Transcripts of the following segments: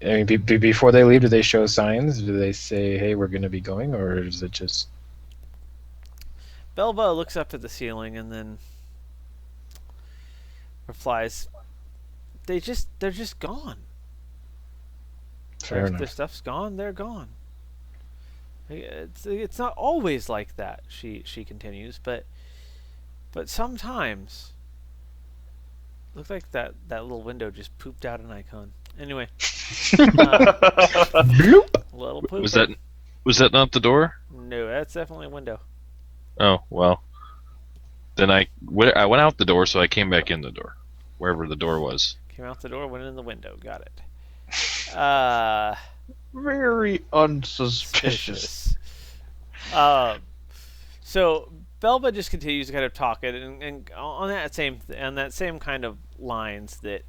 I mean, before they leave, do they show signs? Do they say, "Hey, we're going to be going," or is it just Belva looks up at the ceiling and then replies, they're just gone. fair Their enough? stuff's gone. They're gone. It's not always like that. She continues, but sometimes looks like that little window just pooped out an icon. Anyway, uh, Bloop. little Was pooper. that was that not the door? No, that's definitely a window. Oh well. Then I went out the door, so I came back in the door, wherever the door was. Came out the door, went in the window. Got it. Uh, Very unsuspicious. suspicious. Um, so Belva just continues to kind of talk it, and on that same kind of lines that,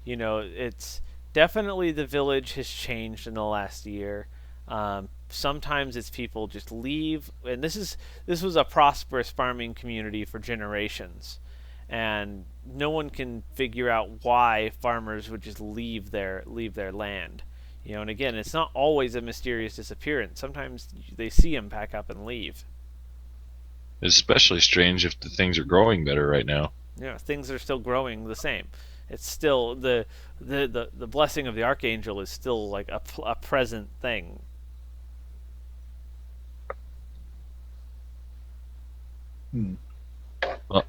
it's definitely the village has changed in the last year. Sometimes it's people just leave, and this was a prosperous farming community for generations, and no one can figure out why farmers would just leave their land. And again, it's not always a mysterious disappearance. Sometimes they see them pack up and leave. It's especially strange if the things are growing better right now. Things are still growing the same. It's still the blessing of the archangel is still like a present thing. Hmm. Well,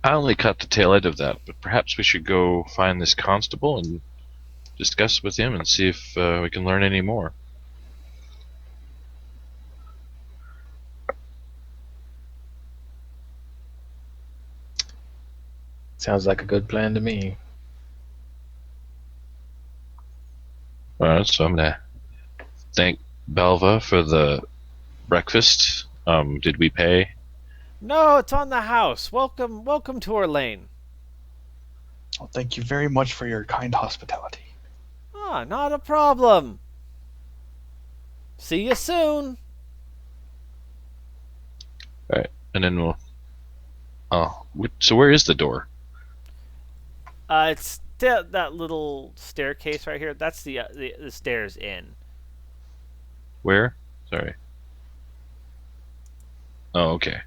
I only caught the tail end of that, but perhaps we should go find this constable and discuss with him and see if we can learn any more. Sounds like a good plan to me. Alright, so I'm gonna thank Belva for the breakfast. Did we pay? No, it's on the house. Welcome to our lane. Well, thank you very much for your kind hospitality. Ah, not a problem. See you soon. Alright, and then we'll. Oh, so where is the door? It's that little staircase right here. That's the stairs in. Where? Sorry. Oh, okay.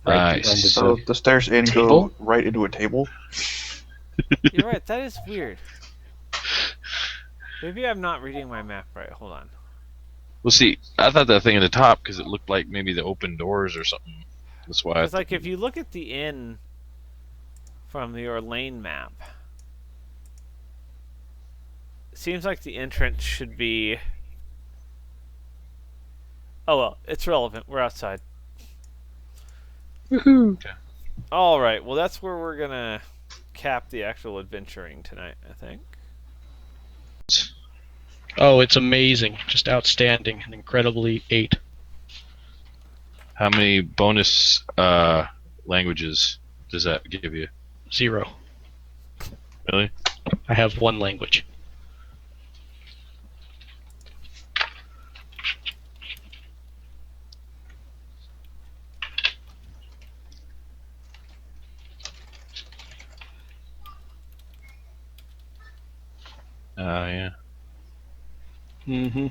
Right behind Nice. So the stairs in Table? go right into a table. You're right. That is weird. Maybe I'm not reading my map right. Hold on. Well, see, I thought that thing at the top because it looked like maybe the open doors or something. That's why. Because like if you look at the inn from your lane map, it seems like the entrance should be. Oh well, it's relevant. We're outside. Woohoo! All right. Well, that's where we're gonna cap the actual adventuring tonight. I think. Oh, it's amazing. Just outstanding. An incredibly 8. How many bonus languages does that give you? 0. Really? I have 1 language. Yeah. Mm-hmm.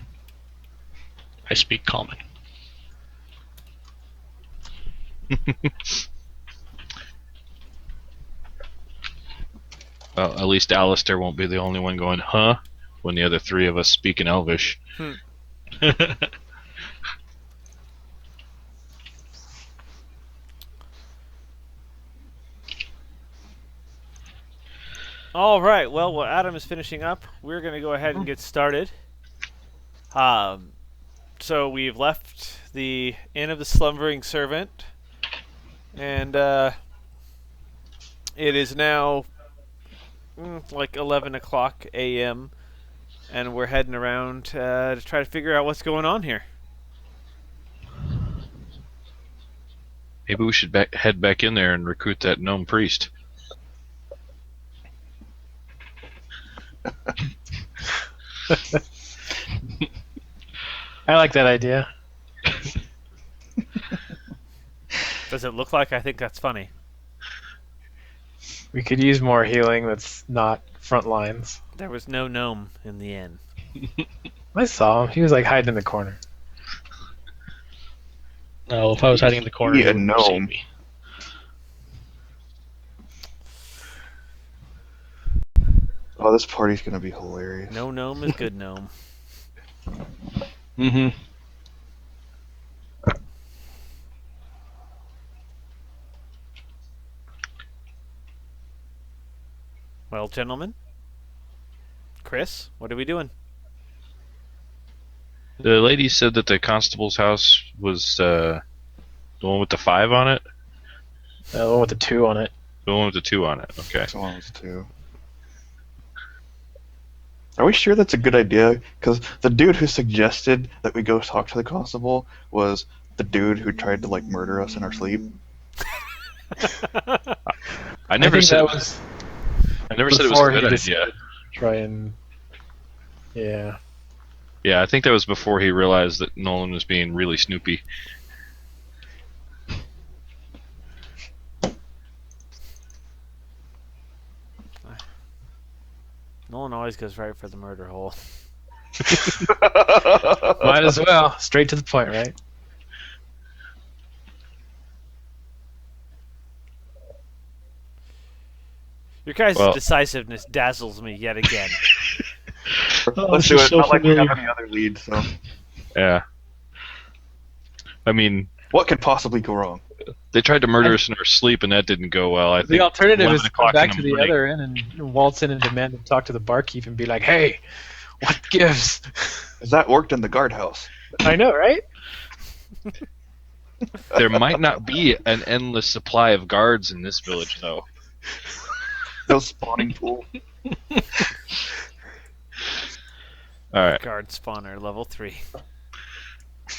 I speak common. Well, at least Alistair won't be the only one going, huh? When the other 3 of us speak in Elvish. All right. Well, while Adam is finishing up, we're gonna go ahead and get started. Um, so we've left the Inn of the Slumbering Servant, and it is now like 11 o'clock a.m., and we're heading around to try to figure out what's going on here. Maybe we should head back in there and recruit that gnome priest. I like that idea. Does it look like I think that's funny? We could use more healing that's not front lines. There was no gnome in the inn. I saw him. He was like hiding in the corner. No, if I was hiding in the corner, Be you a wouldn't have seen gnome. me. Oh, this party's gonna be hilarious. No gnome is good gnome. Mm-hmm. Well, gentlemen. Chris, what are we doing? The lady said that the constable's house was the one with the 5 on it? The one with the 2 on it. The one with the 2 on it, okay. Someone was too. Are we sure that's a good idea? Because the dude who suggested that we go talk to the constable was the dude who tried to like murder us in our sleep. I never think said that it was, I never said it was a before he good decided idea. to try and... Yeah. Yeah, I think that was before he realized that Nolan was being really snoopy. Nolan always goes right for the murder hole. Might as well. Straight to the point, right? Your guys' Well- decisiveness dazzles me yet again. Oh, Let's this do is it. so Not like we familiar. have any other leads. So Yeah. I mean, what could possibly go wrong? they tried to murder us in our sleep, and that didn't go well. I think The alternative 11 is to o'clock go back in to the morning. other end and waltz in and demand to talk to the barkeep and be like, hey, what gives? Because that worked in the guardhouse. I know, right? There might not be an endless supply of guards in this village, though. No spawning pool. Alright, Guard spawner level 3.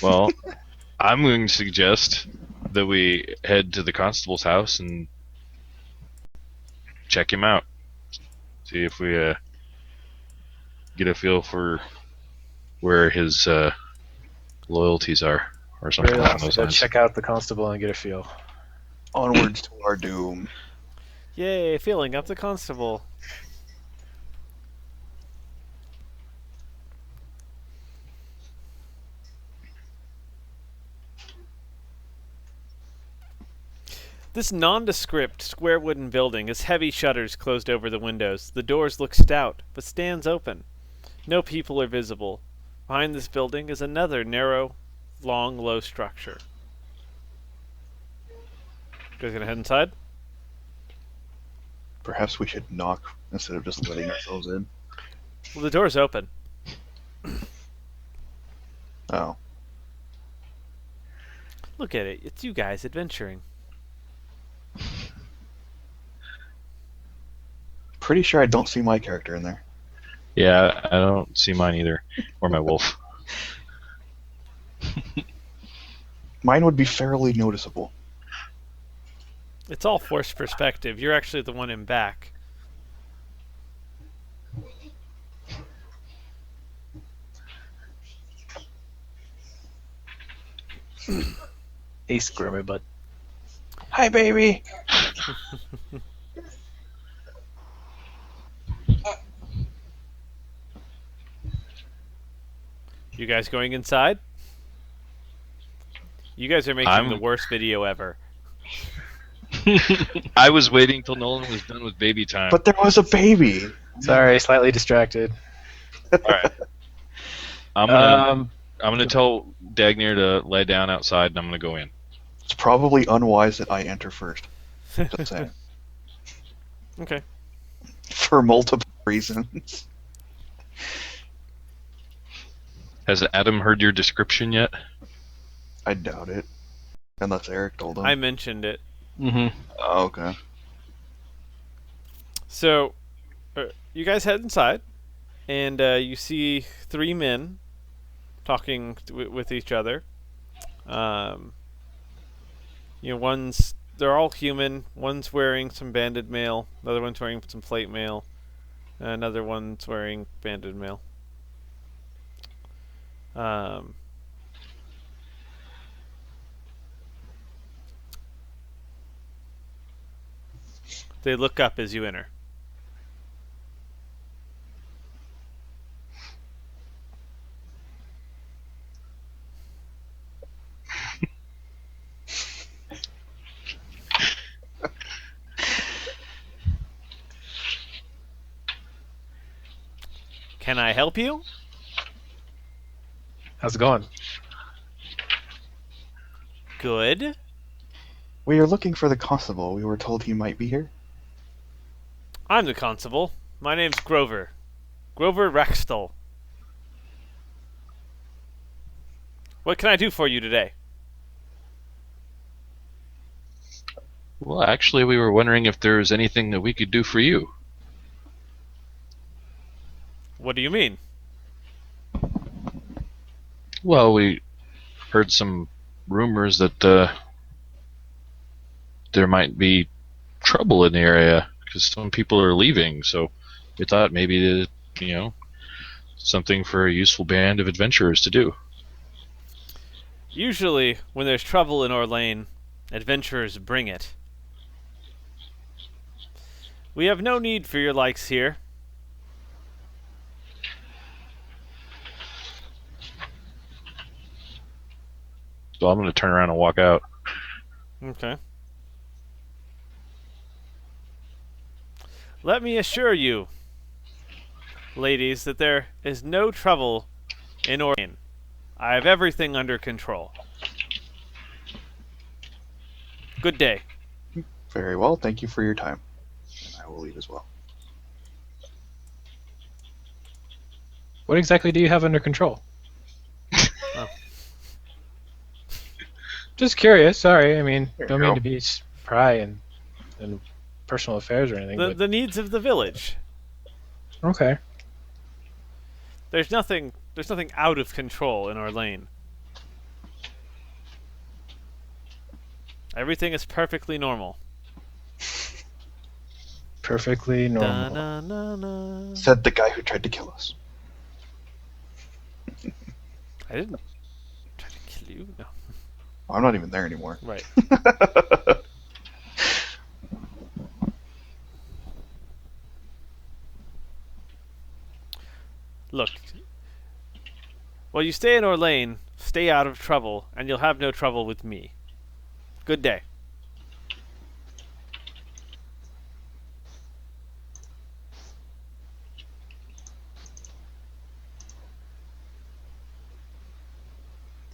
well, I'm going to suggest that we head to the constable's house and check him out. See if we get a feel for where his loyalties are, or something Very along awesome. those Go lines. check out the constable and get a feel. Onwards to our doom. Yay, feeling up the constable. This nondescript square wooden building has heavy shutters closed over the windows. The doors look stout, but stands open. No people are visible. Behind this building is another narrow, long, low structure. You guys gonna head inside? Perhaps we should knock instead of just letting ourselves in. Well, the door's open. Oh. Look at it. It's you guys adventuring. Pretty sure I don't see my character in there. Yeah, I don't see mine either, or my wolf. Mine would be fairly noticeable. It's all forced perspective. You're actually the one in back. Hey, squirmy butt. Hi, baby. You guys going inside? You guys are making the worst video ever. I was waiting till Nolan was done with baby time. But there was a baby. Sorry, slightly distracted. Alright. I'm gonna tell Dagnir to lay down outside, and I'm gonna go in. It's probably unwise that I enter first. Just saying. Okay. For multiple reasons. Has Adam heard your description yet? I doubt it. Unless Eric told him. I mentioned it. Mm-hmm. Oh, okay. So, you guys head inside, and you see 3 men talking with each other. They're all human. One's wearing some banded mail. Another one's wearing some plate mail. Another one's wearing banded mail. They look up as you enter. Can I help you? How's it going? Good. We are looking for the constable. We were told he might be here. I'm the constable. My name's Grover. Grover Raxtel. What can I do for you today? Well, actually, we were wondering if there was anything that we could do for you. What do you mean? Well, we heard some rumors that there might be trouble in the area because some people are leaving. So we thought maybe something for a useful band of adventurers to do. Usually, when there's trouble in Orlane, adventurers bring it. We have no need for your likes here. So I'm going to turn around and walk out. Okay. Let me assure you, ladies, that there is no trouble in Orlane. I have everything under control. Good day. Very well. Thank you for your time. And I will leave as well. What exactly do you have under control? Oh. Just curious. Sorry. I mean, There don't you mean go. to be pry and personal affairs or anything. The needs of the village. But okay. There's nothing out of control in Orlane. Everything is perfectly normal. Perfectly normal. Da-na-na-na. Said the guy who tried to kill us. I didn't try to kill you. No. I'm not even there anymore. Right. Look. Well, you stay in Orlane, stay out of trouble, and you'll have no trouble with me. Good day.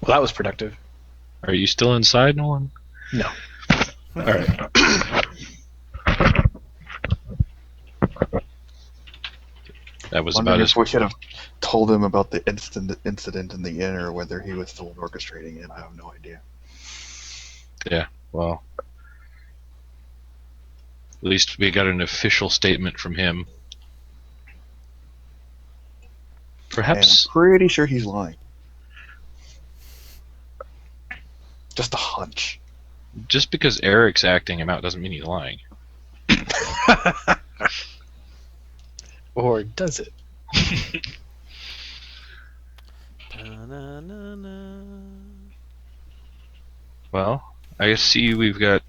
Well, that was productive. Are you still inside, Nolan? No. All right. That was Wondering about as if we should have told him about the incident in the inn, or whether he was still orchestrating it. I have no idea. well. At least we got an official statement from him. And Perhaps I'm pretty sure he's lying. Just a hunch. just because Eric's acting him out doesn't mean he's lying. Or does it? Da-na-na-na. Well, I see we've got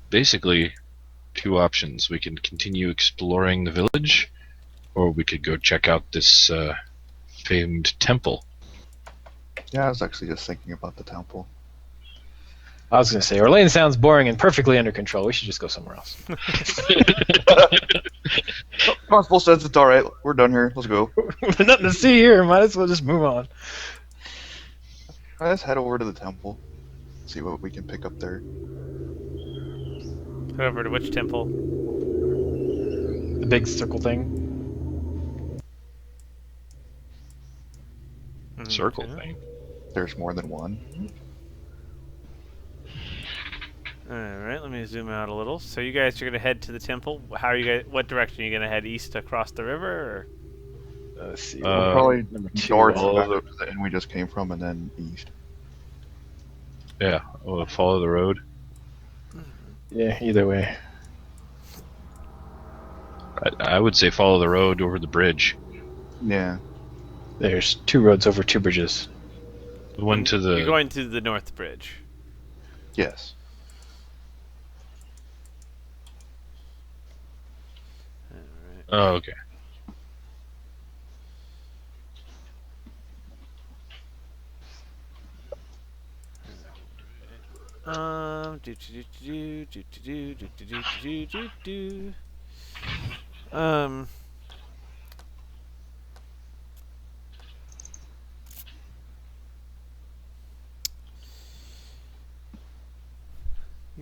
basically two options. We can continue exploring the village, or we could go check out this famed temple. Yeah, I was actually just thinking about the temple. I was going to say, Orlane sounds boring and perfectly under control. We should just go somewhere else. Constable says it's alright. We're done here. Let's go. There's nothing to see here. Might as well just move on. Let's head over to the temple. See what we can pick up there. Head over to which temple? The big circle thing. Circle Okay. thing. There's more than one. Alright, let me zoom out a little. So you guys are going to head to the temple. How are you guys? What direction are you going to head? East across the river? Or? Let's see. Probably number two. north follow of the inn we just came from, and then east. Yeah, we'll follow the road. Yeah, either way. I would say follow the road over the bridge. Yeah. There's two roads over two bridges. The one to You're the going to the North Bridge. Yes. oh, okay.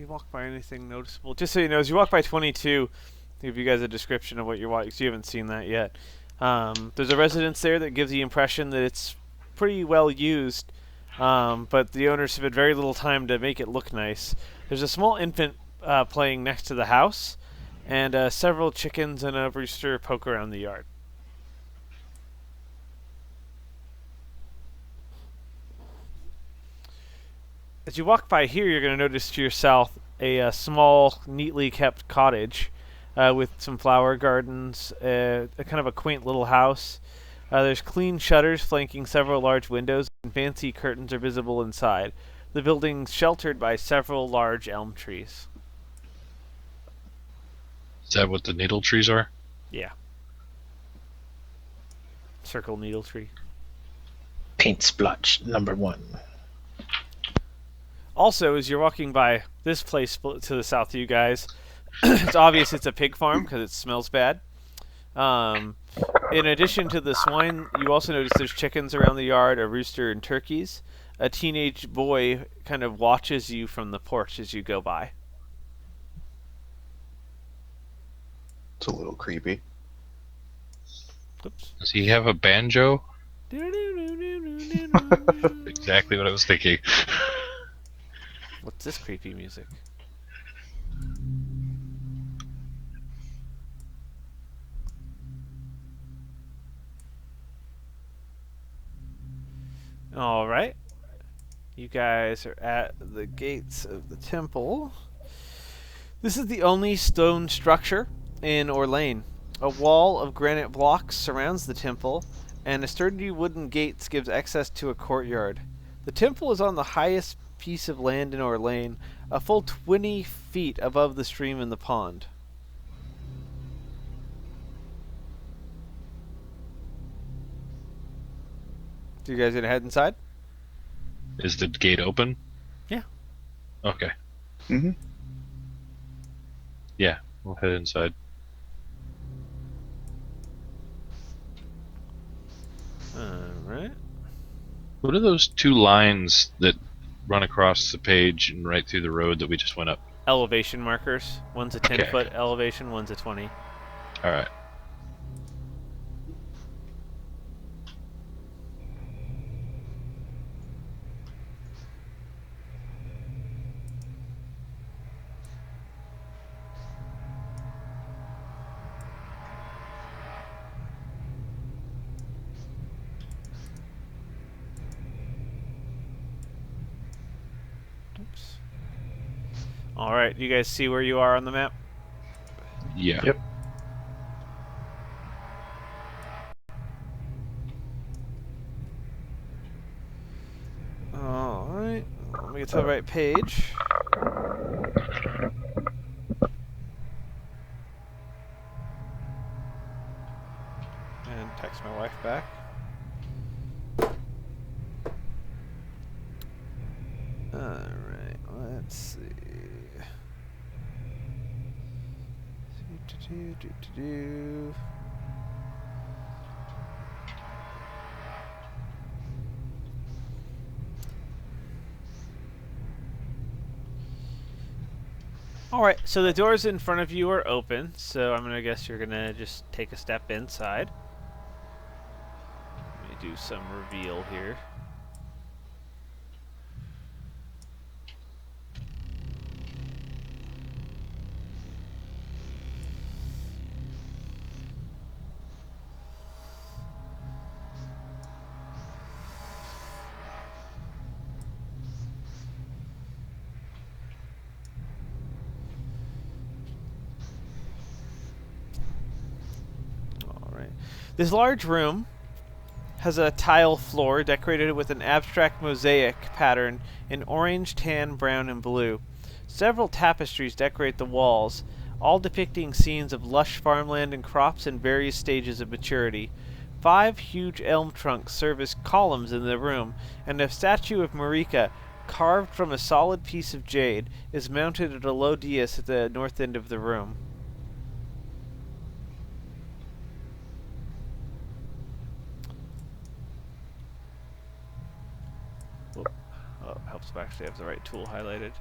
walk by anything noticeable? Just so you know, as you walk by 22, I'll give you guys a description of what you're watching, because you haven't seen that yet. There's a residence there that gives the impression that it's pretty well used, but the owners have had very little time to make it look nice. There's a small infant playing next to the house, and several chickens and a rooster poke around the yard. As you walk by here, you're going to notice to your south a small, neatly kept cottage with some flower gardens, a kind of a quaint little house. There's clean shutters flanking several large windows, and fancy curtains are visible inside. The building's sheltered by several large elm trees. Is that what the needle trees are? Yeah. Circle needle tree. Paint splotch number 1. Also, as you're walking by this place to the south of you guys, it's obvious it's a pig farm because it smells bad. In addition to the swine, you also notice there's chickens around the yard, a rooster, and turkeys. A teenage boy kind of watches you from the porch as you go by. It's a little creepy. Oops. Does he have a banjo? Exactly what I was thinking. What's this creepy music? All right. You guys are at the gates of the temple. This is the only stone structure in Orlane. A wall of granite blocks surrounds the temple, and a sturdy wooden gate gives access to a courtyard. The temple is on the highest piece of land in Orlane, a full 20 feet above the stream in the pond. So you guys gonna head inside? Is the gate open? Yeah. Okay. Mm-hmm. Yeah, we'll head inside. Alright. What are those 2 lines that run across the page and right through the road that we just went up? Elevation markers. One's a 10 Okay. foot elevation, one's a 20. Alright. Oops. Alright, you guys see where you are on the map? Yeah. Yep. Alright, let me get to the right page. And text my wife back. Alright, let's see. Do. Alright, so the doors in front of you are open, so I'm gonna guess you're gonna just take a step inside. Let me do some reveal here. Alright. This large room has a tile floor decorated with an abstract mosaic pattern in orange, tan, brown, and blue. Several tapestries decorate the walls, all depicting scenes of lush farmland and crops in various stages of maturity. 5 huge elm trunks serve as columns in the room, and a statue of Merrika, carved from a solid piece of jade, is mounted at a low dais at the north end of the room. Oh, helps if I actually have the right tool highlighted.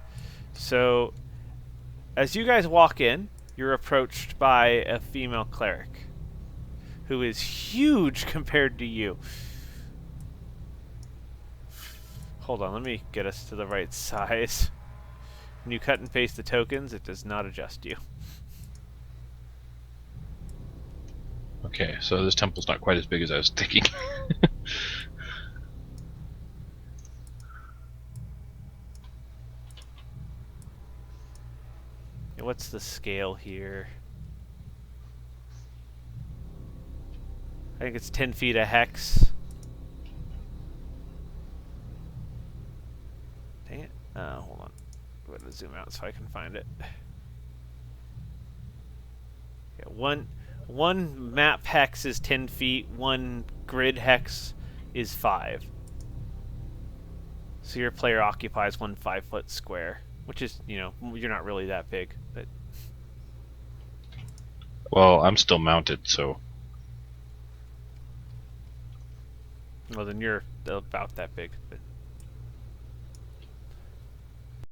So, As you guys walk in, you're approached by a female cleric who is huge compared to you. Hold on, let me get us to the right size. When you cut and paste the tokens, it does not adjust you. Okay, so this temple's not quite as big as I was thinking. What's the scale here? I think it's 10 feet a hex. Dang it. Hold on. I'm going to zoom out so I can find it. Yeah, one map hex is 10 feet, one grid hex is 5. So your player occupies one 5-foot square, which is, you're not really that big, but Well, I'm still mounted, so well, then you're about that big. But